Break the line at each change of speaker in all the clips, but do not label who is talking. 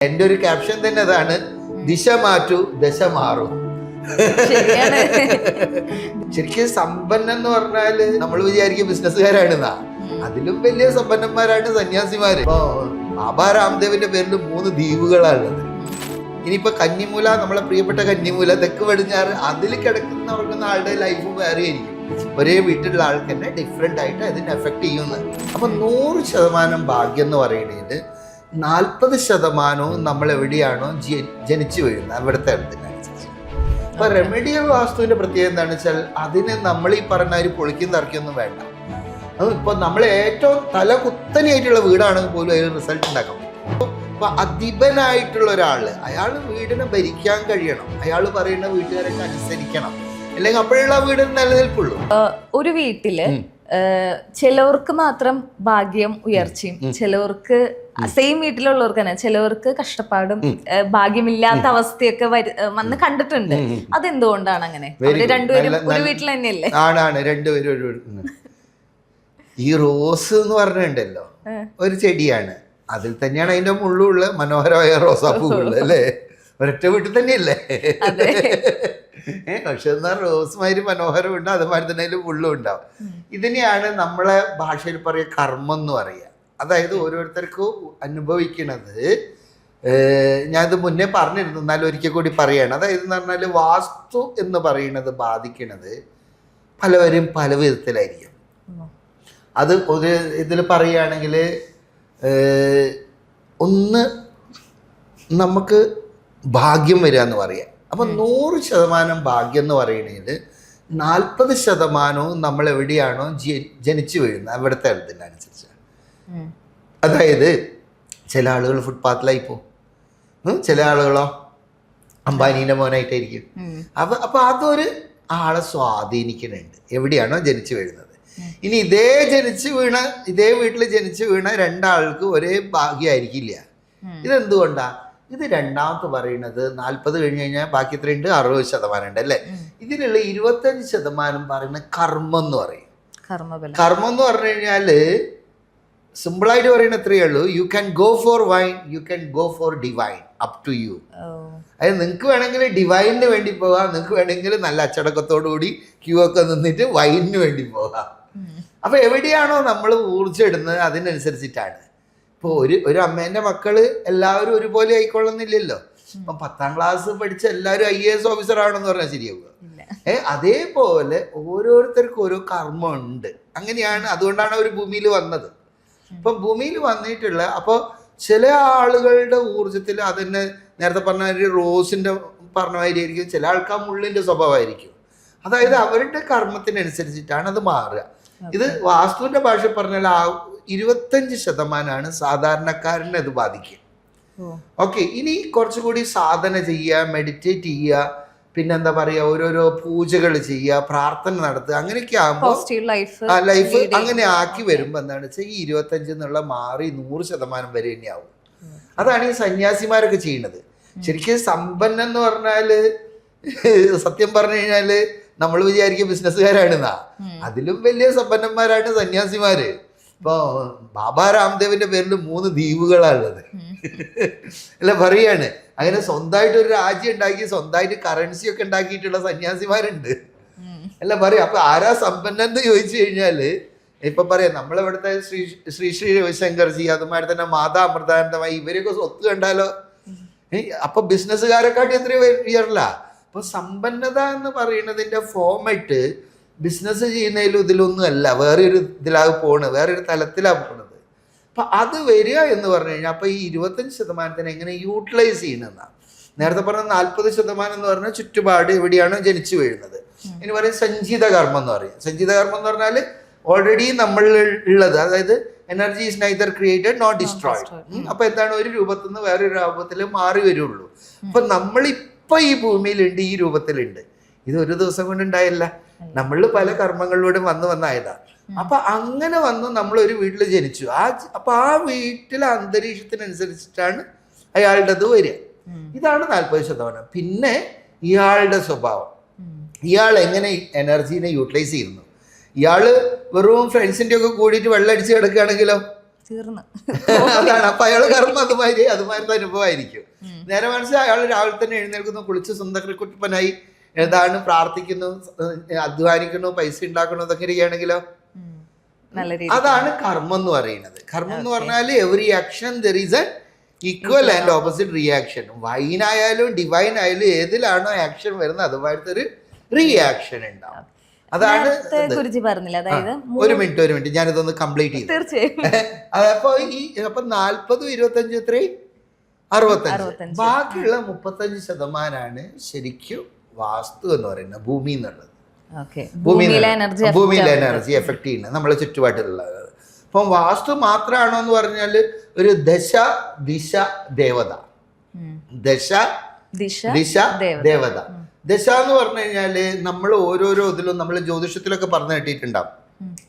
എൻ്റെ ഒരു ക്യാപ്ഷൻ തന്നെ അതാണ്, ദിശ മാറ്റൂ ദശ മാറും. ശരിക്കും സമ്പന്നം എന്ന് പറഞ്ഞാല് നമ്മൾ വിചാരിക്കും ബിസിനസ്സുകാരാണെന്നാ. അതിലും വലിയ സമ്പന്നന്മാരാണ് സന്യാസിമാര്. ഇപ്പൊ ബാബാ രാംദേവിന്റെ പേരിൽ 3 ദ്വീപുകളാണുള്ളത്. ഇനിയിപ്പോ കന്നിമൂല, നമ്മളെ പ്രിയപ്പെട്ട കന്നിമൂല, തെക്ക് പടിഞ്ഞാറ്, അതിൽ കിടക്കുന്ന ആളുടെ ലൈഫ് വേറെ ആയിരിക്കും. ഒരേ വീട്ടിലുള്ള ആൾക്ക് തന്നെ ഡിഫറെന്റ് ആയിട്ട് അതിനെ എഫക്ട് ചെയ്യുന്നത്. അപ്പൊ 100% ഭാഗ്യം എന്ന് പറയുന്നത് 40% നമ്മൾ എവിടെയാണോ ജനിച്ചു വീഴുന്നത് അവിടുത്തെ അടുത്തിനനുസരിച്ച്. അപ്പൊ റെമഡിയൽ വാസ്തുവിന്റെ പ്രത്യേകത എന്താണെന്ന് വെച്ചാൽ അതിന് നമ്മൾ ഈ പറഞ്ഞ ഒരു പൊളിക്കും തറക്കൊന്നും വേണ്ട. ഇപ്പൊ നമ്മൾ ഏറ്റവും തലകുത്തനെയായിട്ടുള്ള വീടാണെങ്കിൽ പോലും അതിന് റിസൾട്ട് ഉണ്ടാക്കാൻ പറ്റും. അപ്പൊ അധിപനായിട്ടുള്ള ഒരാള്, അയാൾ വീടിനെ ഭരിക്കാൻ കഴിയണം, അയാൾ പറയുന്ന വീട്ടുകാരൊക്കെ അനുസരിക്കണം, അല്ലെങ്കിൽ അപ്പോഴുള്ള വീട് നിലനിൽപ്പുള്ളൂ.
ഒരു വീട്ടില് ചിലവർക്ക് മാത്രം ഭാഗ്യം ഉയർച്ചയും, ചിലവർക്ക് സെയിം വീട്ടിലുള്ളവർക്ക് തന്നെ ചിലവർക്ക് കഷ്ടപ്പാടും ഭാഗ്യമില്ലാത്ത അവസ്ഥയൊക്കെ വന്ന് കണ്ടിട്ടുണ്ട്. അതെന്തുകൊണ്ടാണ് അങ്ങനെ? അവര് രണ്ടുപേരും ഒരു വീട്ടിൽ തന്നെയല്ലേ?
ആണ് രണ്ടുപേരും. ഈ റോസ് എന്ന് പറഞ്ഞിട്ടുണ്ടല്ലോ, ഒരു ചെടിയാണ്, അതിൽ തന്നെയാണ് അതിന്റെ മുള്ളുള്ള മനോഹരമായ റോസാപ്പൂവുള്ളത് അല്ലേ? ഒരൊറ്റ വീട്ടിൽ തന്നെയല്ലേ? പക്ഷെ എന്നാൽ റോസുമാതിരി മനോഹരമുണ്ട്, അതുമാതിരി തന്നെ അതിൽ മുള്ളും ഉണ്ടാവും. ഇതിനെയാണ് നമ്മളെ ഭാഷയിൽ പറയുക കർമ്മം എന്ന് പറയുക. അതായത് ഓരോരുത്തർക്കും അനുഭവിക്കുന്നത്, ഞാനിത് മുന്നേ പറഞ്ഞിരുന്നു, എന്നാലും ഒരിക്കൽ കൂടി പറയുകയാണ്. അതായത് എന്ന് പറഞ്ഞാൽ വാസ്തു എന്ന് പറയുന്നത് ബാധിക്കുന്നത് പലവരും പല വിധത്തിലായിരിക്കും. അത് ഒരു ഇതിൽ പറയുകയാണെങ്കിൽ, ഒന്ന് നമുക്ക് ഭാഗ്യം വരിക എന്ന് പറയാം. അപ്പം 100% ഭാഗ്യം എന്ന് പറയുന്നത് 40% നമ്മൾ എവിടെയാണോ ജനിച്ചു വീഴുന്നത് അവിടുത്തെ അടുത്തിനനുസരിച്ച്. അതായത് ചില ആളുകൾ ഫുട്പാത്തിലായി പോകും, ചില ആളുകളോ അംബാനീൻ്റെ മോനായിട്ടായിരിക്കും. അപ്പൊ അതൊരു ആളെ സ്വാധീനിക്കുന്നുണ്ട് എവിടെയാണോ ജനിച്ചു വീഴുന്നത്. ഇനി ഇതേ വീട്ടിൽ ജനിച്ചു വീണ 2 ആൾക്ക് ഒരേ ഭാഗ്യമായിരിക്കില്ല. ഇതെന്തുകൊണ്ടാ? ഇത് രണ്ടാമത്തെ പറയുന്നത് 40 കഴിഞ്ഞ് കഴിഞ്ഞാൽ ബാക്കി എത്രയുണ്ട്? 60% ഉണ്ട് അല്ലേ? ഇതിലുള്ള 25% പറയുന്ന കർമ്മം എന്ന് പറയും. കർമ്മം എന്ന് പറഞ്ഞു കഴിഞ്ഞാല് സിമ്പിളായിട്ട് പറയുന്ന എത്രയേ ഉള്ളൂ, you can go for wine, you can go for divine, up to you. അതായത് നിങ്ങൾക്ക് വേണമെങ്കിൽ ഡിവൈനിന് വേണ്ടി പോകാം, നിങ്ങൾക്ക് വേണമെങ്കിൽ നല്ല അച്ചടക്കത്തോടുകൂടി ക്യൂ ഒക്കെ നിന്നിട്ട് വൈനിന് വേണ്ടി പോകാം. അപ്പൊ എവിടെയാണോ നമ്മൾ ഊർജ്ജം ഇടുന്നത് അതിനനുസരിച്ചിട്ടാണ്. ഇപ്പോൾ ഒരു അമ്മേൻ്റെ മക്കള് എല്ലാവരും ഒരുപോലെ ആയിക്കൊള്ളുന്നില്ലല്ലോ. ഇപ്പം 10ാം ക്ലാസ് പഠിച്ച എല്ലാവരും IAS ഓഫീസർ ആണെന്ന് പറഞ്ഞാൽ ശരിയാവുക? അതേപോലെ ഓരോരുത്തർക്കും ഓരോ കർമ്മം ഉണ്ട്. അങ്ങനെയാണ്, അതുകൊണ്ടാണ് അവർ ഭൂമിയിൽ വന്നത്. ഇപ്പം ഭൂമിയിൽ വന്നിട്ടുള്ള, അപ്പോൾ ചില ആളുകളുടെ ഊർജത്തിൽ അതന്നെ നേരത്തെ പറഞ്ഞ ഒരു റോസിന്റെ പറഞ്ഞ മാതിരി ആയിരിക്കും, ചില ആൾക്ക് ആ മുള്ളിന്റെ സ്വഭാവമായിരിക്കും. അതായത് അവരുടെ കർമ്മത്തിനനുസരിച്ചിട്ടാണ് അത് മാറുക. ഇത് വാസ്തുവിന്റെ ഭാഷ പറഞ്ഞാൽ 25% സാധാരണക്കാരനെ അത് ബാധിക്കും. ഓക്കെ, ഇനി കുറച്ചുകൂടി സാധന ചെയ്യുക, മെഡിറ്റേറ്റ് ചെയ്യുക, പിന്നെന്താ പറയുക, ഓരോരോ പൂജകൾ ചെയ്യുക, പ്രാർത്ഥന നടത്തുക, അങ്ങനെയൊക്കെ ആകുമ്പോൾ ലൈഫ് അങ്ങനെ ആക്കി വരുമ്പോൾ എന്താണ് വെച്ചാൽ ഈ 25 എന്നുള്ള മാറി 100% വരെ തന്നെയാവും. അതാണ് ഈ സന്യാസിമാരൊക്കെ ചെയ്യുന്നത്. ശരിക്കും സമ്പന്നം എന്ന് പറഞ്ഞാല് സത്യം പറഞ്ഞു കഴിഞ്ഞാല് നമ്മൾ വിചാരിക്കും ബിസിനസ്സുകാരാണെന്നാ. അതിലും വലിയ സമ്പന്നന്മാരാണ് സന്യാസിമാര്. ഇപ്പൊ ബാബാ രാംദേവിന്റെ പേരിൽ 3 ദ്വീപുകളാണുള്ളത് അല്ല പറയാണ്. അങ്ങനെ സ്വന്തമായിട്ട് ഒരു രാജ്യം ഉണ്ടാക്കി സ്വന്തമായിട്ട് കറൻസി ഒക്കെ ഉണ്ടാക്കിയിട്ടുള്ള സന്യാസിമാരുണ്ട് അല്ല പറയാം. അപ്പൊ ആരാ സമ്പന്നൻ എന്ന് ചോദിച്ചു കഴിഞ്ഞാല് ഇപ്പൊ പറയാം, നമ്മളിവിടുത്തെ ശ്രീ രവിശങ്കർജി, അതുമാതിരി തന്നെ മാതാ അമൃതാനന്ദമായി, ഇവരൊക്കെ സ്വത്ത് കണ്ടാലോ. അപ്പൊ ബിസിനസ്സുകാരെക്കാട്ടി എത്രയോ ഉയർല. അപ്പൊ സമ്പന്നത എന്ന് പറയുന്നതിന്റെ ഫോമായിട്ട് ബിസിനസ് ചെയ്യുന്നതിലും ഇതിലൊന്നും അല്ല, വേറൊരു ഇതിലാണ് പോണത്, വേറൊരു തലത്തിലാണ് പോണത്. അപ്പൊ അത് വരിക എന്ന് പറഞ്ഞു കഴിഞ്ഞാൽ അപ്പൊ ഈ 25% എങ്ങനെ യൂട്ടിലൈസ് ചെയ്യണമെന്നാണ്. നേരത്തെ പറഞ്ഞ 40% എന്ന് പറഞ്ഞാൽ ചുറ്റുപാട് എവിടെയാണോ ജനിച്ചു വീഴുന്നത്. ഇനി പറയും സഞ്ചിത കർമ്മം എന്ന് പറയും. സഞ്ചിത കർമ്മം എന്ന് പറഞ്ഞാൽ ഓൾറെഡി നമ്മൾ ഉള്ളത്, അതായത് energy is neither created not destroyed. അപ്പൊ എന്താണ്, ഒരു രൂപത്തിൽ നിന്ന് വേറൊരു രൂപത്തിൽ മാറി വരുള്ളൂ. അപ്പൊ നമ്മളിപ്പോ ഈ ഭൂമിയിലുണ്ട്, ഈ രൂപത്തിലുണ്ട്. ഇത് ഒരു ദിവസം കൊണ്ട് ഉണ്ടായില്ല, നമ്മൾ പല കർമ്മങ്ങളിലൂടെ വന്നായതാണ്. അപ്പൊ അങ്ങനെ വന്ന് നമ്മൾ ഒരു വീട്ടിൽ ജനിച്ചു. അപ്പൊ ആ വീട്ടിലെ അന്തരീക്ഷത്തിനനുസരിച്ചിട്ടാണ് അയാളുടേത് വരിക. ഇതാണ് 40%. പിന്നെ ഇയാളുടെ സ്വഭാവം, ഇയാൾ എങ്ങനെ എനർജീനെ യൂട്ടിലൈസ് ചെയ്യുന്നു. ഇയാള് വെറും ഫ്രണ്ട്സിന്റെ ഒക്കെ കൂടിയിട്ട് വെള്ളം അടിച്ച് കിടക്കുകയാണെങ്കിലോ
തീർന്ന്.
അതാണ്. അപ്പൊ അയാൾ കർമ്മം അതുമാതിരത്തെ അനുഭവമായിരിക്കും. നേരെ മനസ്സിലായി അയാൾ രാവിലെ തന്നെ എഴുന്നേൽക്കുന്നു, കുളിച്ച് സുന്ദരക്കുട്ടപ്പനായി ഏതാണ് പ്രാർത്ഥിക്കുന്നു, അധ്വാനിക്കുന്നു, പൈസ ഉണ്ടാക്കുന്നു, ഇതൊക്കെ ഇരിക്കുകയാണെങ്കിലോ അതാണ് കർമ്മം എന്ന് പറയുന്നത്. കർമ്മം എന്ന് പറഞ്ഞാൽ every action there is a equal and opposite reaction. വൈനായാലും ഡിവൈൻ ആയാലും ഏതിലാണോ ആക്ഷൻ വരുന്നത് അതുമായിട്ട് ഒരു റിയാക്ഷൻ ഉണ്ടാവും. അതാണ്. ഒരു മിനിറ്റ് ഞാനിതൊന്ന് കംപ്ലീറ്റ് ചെയ്തു. അപ്പൊ ഈ 40, 25 എത്രയും 65. ബാക്കിയുള്ള 35% ശരിക്കും വാസ്തു എന്ന് പറയുന്നത്, ഭൂമി എന്നുള്ളത്. ഭൂമിയിലെ എനർജി എഫക്ട് ചെയ്യുന്നത് നമ്മളെ ചുറ്റുപാട്ടിലുള്ളത്. അപ്പം വാസ്തു മാത്രമാണോ എന്ന് പറഞ്ഞാൽ ഒരു ദശ ദിശ ദേവത. ദശ ദിശ ദേവത. ദശ എന്ന് പറഞ്ഞു കഴിഞ്ഞാല് നമ്മൾ ഓരോരോ ഇതിലും നമ്മൾ ജ്യോതിഷത്തിലൊക്കെ പറഞ്ഞു കേട്ടിട്ടുണ്ടാവും.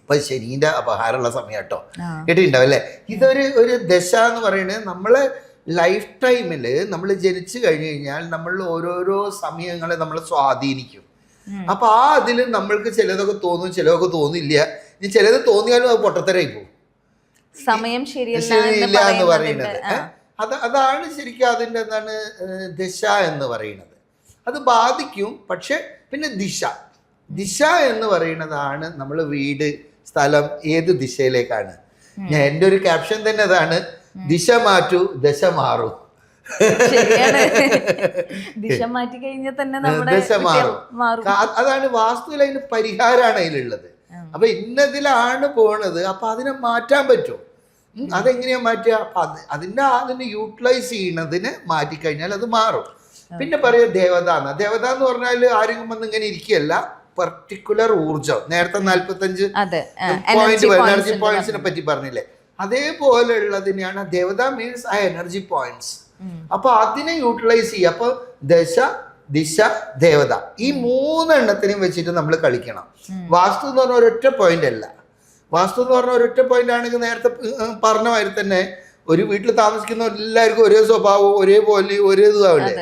ഇപ്പൊ ശനീന്റെ അപഹാരമുള്ള സമയം കേട്ടോ, കേട്ടിട്ടുണ്ടാവും അല്ലെ? ഒരു ദശ എന്ന് പറയുന്നത് നമ്മളെ ലൈഫ് ടൈമില് നമ്മൾ ജനിച്ചു കഴിഞ്ഞു കഴിഞ്ഞാൽ നമ്മളിൽ ഓരോരോ സമയങ്ങളെ നമ്മൾ സ്വാധീനിക്കും. അപ്പൊ അതില് നമ്മൾക്ക് ചിലതൊക്കെ തോന്നും, ചിലതൊക്കെ തോന്നില്ല. ഇനി ചിലത് തോന്നിയാലും അത് പൊട്ടത്തരായി പോകും,
സമയം ശരിയല്ല
എന്ന് പറയുന്നത്. അതാണ് ശരിക്കും അതിൻ്റെ എന്താണ് ദശ എന്ന് പറയുന്നത്. അത് ബാധിക്കും. പക്ഷെ പിന്നെ ദിശ എന്ന് പറയുന്നതാണ് നമ്മൾ വീട്, സ്ഥലം ഏത് ദിശയിലേക്കാണ്. എൻ്റെ ഒരു ക്യാപ്ഷൻ തന്നെ അതാണ്, ദിശ മാറ്റൂ ദശ മാറും.
ദിശ മാറ്റി കഴിഞ്ഞാൽ തന്നെ
ദശ മാറും. അതാണ് വാസ്തുവിൽ അതിന് പരിഹാരമാണ് അതിലുള്ളത്. അപ്പൊ ഇന്നതിലാണ് പോണത്, അപ്പൊ അതിനെ മാറ്റാൻ പറ്റും. അതെങ്ങനെയാ മാറ്റുക? അപ്പൊ അതിനെ യൂട്ടിലൈസ് ചെയ്യണതിന് മാറ്റിക്കഴിഞ്ഞാൽ അത് മാറും. പിന്നെ പറയുക ദേവത എന്ന് പറഞ്ഞാൽ ആരെങ്കിലും വന്ന് ഇങ്ങനെ ഇരിക്കുകയല്ല, പർട്ടിക്കുലർ ഊർജം. നേരത്തെ 45 എനർജി പോയിന്റ്സിനെ പറ്റി പറഞ്ഞില്ലേ, അതേപോലെ ഉള്ളതിനെയാണ് ദേവത. മീൻസ് ആ എനർജി പോയിന്റ്സ്. അപ്പൊ അതിനെ യൂട്ടിലൈസ് ചെയ്യുക. അപ്പൊ ദശ ദിശ ദേവത ഈ 3 എണ്ണത്തിനെയും വെച്ചിട്ട് നമ്മൾ കളിക്കണം. വാസ്തു എന്ന് പറഞ്ഞ ഒരൊറ്റ പോയിന്റ് അല്ല. വാസ്തു എന്ന് പറഞ്ഞ ഒരൊറ്റ പോയിന്റ് ആണെങ്കിൽ നേരത്തെ പറഞ്ഞ മാതിരി തന്നെ ഒരു വീട്ടിൽ താമസിക്കുന്ന എല്ലാവർക്കും ഒരേ സ്വഭാവവും ഒരേപോലെ ഒരേ ഇതാവില്ലേ.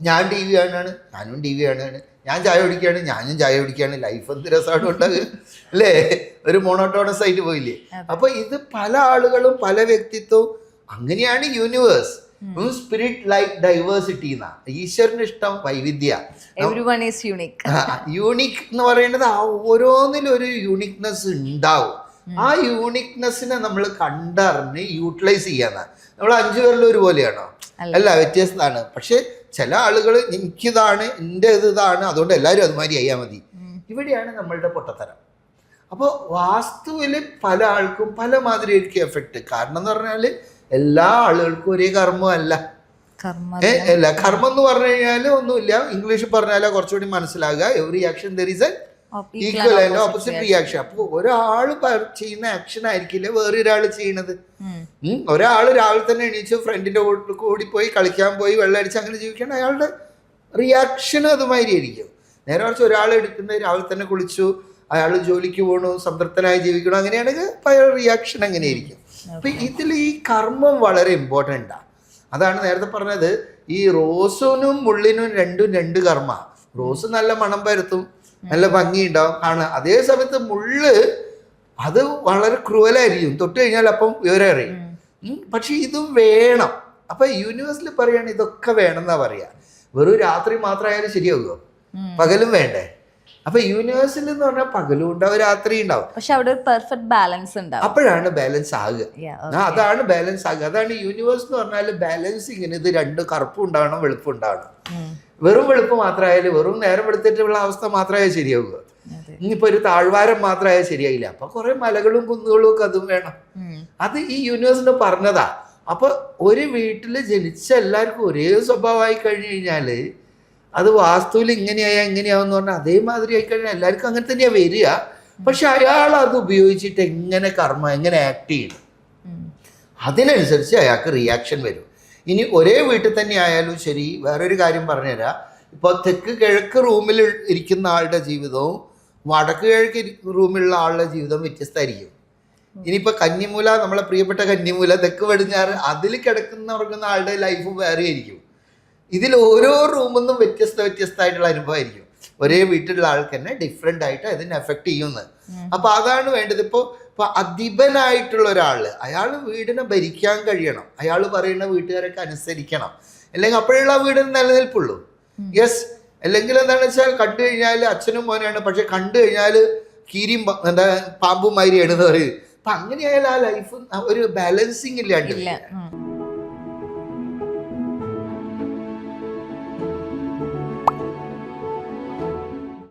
ഞാൻ ടി വി കാണുകയാണ്, ഞാനും ടി വി കാണുകയാണ്. ഞാൻ ചായ കുടിക്കുകയാണ്, ഞാനും ചായ കുടിക്കുകയാണ്. ലൈഫ് എന്ത് രസമാണ് ഉണ്ടാകുക അല്ലേ? ഒരു മോണോട്ടോണസ് ആയിട്ട് പോയില്ലേ? അപ്പൊ ഇത് പല ആളുകളും പല വ്യക്തിത്വവും. അങ്ങനെയാണ് യൂണിവേഴ്സ്. സ്പിരിറ്റ് ലൈക്ക് ഡൈവേഴ്സിറ്റി എന്നാ. ഈശ്വരന് ഇഷ്ടം വൈവിധ്യ. യൂണിക് എന്ന് പറയുന്നത് ആ ഓരോന്നിലും ഒരു യൂണിക്നെസ് ഉണ്ടാവും. ആ യൂണിക്നെസ്സിനെ നമ്മൾ കണ്ടറിഞ്ഞ് യൂട്ടിലൈസ് ചെയ്യാന്ന. നമ്മൾ 5 പേരിലും ഒരുപോലെയാണോ? അല്ല, വ്യത്യസ്തമാണ്. പക്ഷെ ചില ആളുകൾ എനിക്കിതാണ്, എൻ്റെ ഇതാണ്, അതുകൊണ്ട് എല്ലാവരും അതുമാതിരി ചെയ്യാൻ മതി. ഇവിടെയാണ് നമ്മളുടെ പൊട്ടത്തരം. അപ്പോൾ വാസ്തുവിൽ പല ആൾക്കും പല മാതിരി ആയിരിക്കും എഫക്റ്റ്. കാരണം എന്ന് പറഞ്ഞാൽ എല്ലാ ആളുകൾക്കും ഒരേ കർമ്മം അല്ല. കർമ്മം എന്ന് പറഞ്ഞു കഴിഞ്ഞാൽ ഒന്നുമില്ല. ഇംഗ്ലീഷിൽ പറഞ്ഞാലോ കുറച്ചുകൂടി മനസ്സിലാകുക. Every action there is an equal and opposite reaction. അപ്പോൾ ഒരാൾ ചെയ്യുന്ന ആക്ഷൻ ആയിരിക്കില്ല വേറൊരാൾ ചെയ്യണത്. ഒരാൾ രാവിലെ തന്നെ എണീച്ച് ഫ്രണ്ടിന്റെ കൂടി പോയി കളിക്കാൻ പോയി വെള്ളം അടിച്ച് അങ്ങനെ ജീവിക്കണം, അയാളുടെ റിയാക്ഷനും അതുമാതിരി ആയിരിക്കും. നേരെ മറിച്ച് ഒരാൾ എടുക്കുന്നത് രാവിലെ തന്നെ കുളിച്ചു, അയാൾ ജോലിക്ക് പോകണു, സംതൃപ്തനായി ജീവിക്കണം, അങ്ങനെയാണെങ്കിൽ അയാളുടെ റിയാക്ഷൻ അങ്ങനെയായിരിക്കും. അപ്പൊ ഇതിൽ ഈ കർമ്മം വളരെ ഇമ്പോർട്ടൻ്റാണ്. അതാണ് നേരത്തെ പറഞ്ഞത്, ഈ റോസിനും മുള്ളിനും രണ്ട് കർമ്മ. റോസ് നല്ല മണം പരത്തും, നല്ല ഭംഗിയുണ്ടാവും കാണാൻ. അതേ സമയത്ത് മുള്ള് അത് വളരെ ക്രൂവലായിരിക്കും, തൊട്ട് കഴിഞ്ഞാൽ അപ്പം വിവരം അറിയും. പക്ഷെ ഇതും വേണം. അപ്പൊ യൂണിവേഴ്സിൽ പറയാണ് ഇതൊക്കെ വേണം എന്നാ പറയാ. വെറും രാത്രി മാത്രമായാലും ശരിയാകുമോ? പകലും വേണ്ടേ? അപ്പൊ യൂണിവേഴ്സിൽ എന്ന് പറഞ്ഞാൽ പകലും ഉണ്ടാവും രാത്രി ഉണ്ടാവും.
പക്ഷെ അവിടെ ഒരു പെർഫെക്റ്റ് ബാലൻസ് ഉണ്ടാവും.
അപ്പോഴാണ് ബാലൻസ് ആകുക. അതാണ് ബാലൻസ് ആകുക. അതാണ് യൂണിവേഴ്സ് എന്ന് പറഞ്ഞാൽ ബാലൻസിങ്ങിന്. ഇത് 2 കറുപ്പും ഉണ്ടാവണം, വെളുപ്പും ഉണ്ടാവണം. വെറും വെളുപ്പ് മാത്രമായാലും വെറും നേരം വെളുത്തിട്ടുള്ള അവസ്ഥ മാത്രമായാൽ ശരിയാവുക. ഇനിയിപ്പോ ഒരു താഴ്വാരം മാത്രമായാൽ ശരിയായില്ല. അപ്പൊ കുറെ മലകളും കുന്നുകളും ഒക്കെ അതും വേണം. അത് ഈ യൂണിവേഴ്സിന് പറഞ്ഞതാ. അപ്പൊ ഒരു വീട്ടില് ജനിച്ച എല്ലാവർക്കും ഒരേ സ്വഭാവമായി കഴിഞ്ഞു കഴിഞ്ഞാല് അത് വാസ്തുവിൽ എങ്ങനെയാവെന്ന് പറഞ്ഞാൽ അതേമാതിരി ആയിക്കഴിഞ്ഞാൽ എല്ലാവർക്കും അങ്ങനെ തന്നെയാ വരിക. പക്ഷെ അയാൾ അത് ഉപയോഗിച്ചിട്ട് എങ്ങനെ കർമ്മം എങ്ങനെ ആക്ട് ചെയ്യണം അതിനനുസരിച്ച് അയാൾക്ക് റിയാക്ഷൻ വരും. ഇനി ഒരേ വീട്ടിൽ തന്നെ ആയാലും ശരി. വേറൊരു കാര്യം പറഞ്ഞുതരാം. ഇപ്പോൾ തെക്ക് കിഴക്ക് റൂമിൽ ഇരിക്കുന്ന ആളുടെ ജീവിതവും വടക്ക് കിഴക്ക് റൂമിലുള്ള ആളുടെ ജീവിതവും വ്യത്യസ്തമായിരിക്കും. ഇനിയിപ്പോൾ കന്നിമൂല, നമ്മളെ പ്രിയപ്പെട്ട കന്നിമൂല, തെക്ക് പടിഞ്ഞാറ് അതിൽ കിടക്കുന്ന ആളുടെ ലൈഫ് വേറെ ആയിരിക്കും. ഇതിൽ ഓരോ റൂമിൽ നിന്നും വ്യത്യസ്തമായിട്ടുള്ള അനുഭവമായിരിക്കും. ഒരേ വീട്ടിലുള്ള ആൾക്ക് തന്നെ ഡിഫറെൻ്റ് ആയിട്ട് അതിനെ എഫക്റ്റ് ചെയ്യുന്നത്. അപ്പോൾ അതാണ് വേണ്ടത്. ഇപ്പോൾ അപ്പൊ അധിപനായിട്ടുള്ള ഒരാള് അയാൾ വീടിനെ ഭരിക്കാൻ കഴിയണം, അയാൾ പറയുന്ന വീട്ടുകാരൊക്കെ അനുസരിക്കണം, അല്ലെങ്കിൽ അപ്പോഴുള്ള ആ വീടിന് നിലനിൽപ്പുള്ളൂ. യെസ്. അല്ലെങ്കിൽ എന്താണെന്ന് വെച്ചാൽ കണ്ടു കഴിഞ്ഞാൽ അച്ഛനും മോനാണ്, പക്ഷെ കണ്ടു കഴിഞ്ഞാൽ കീരിയും പാമ്പും മാതിരിയാണ് എന്ന് പറയും. അപ്പൊ അങ്ങനെയായാലും ആ ലൈഫ് ഒരു ബാലൻസിങ് ഇല്ലാണ്ട്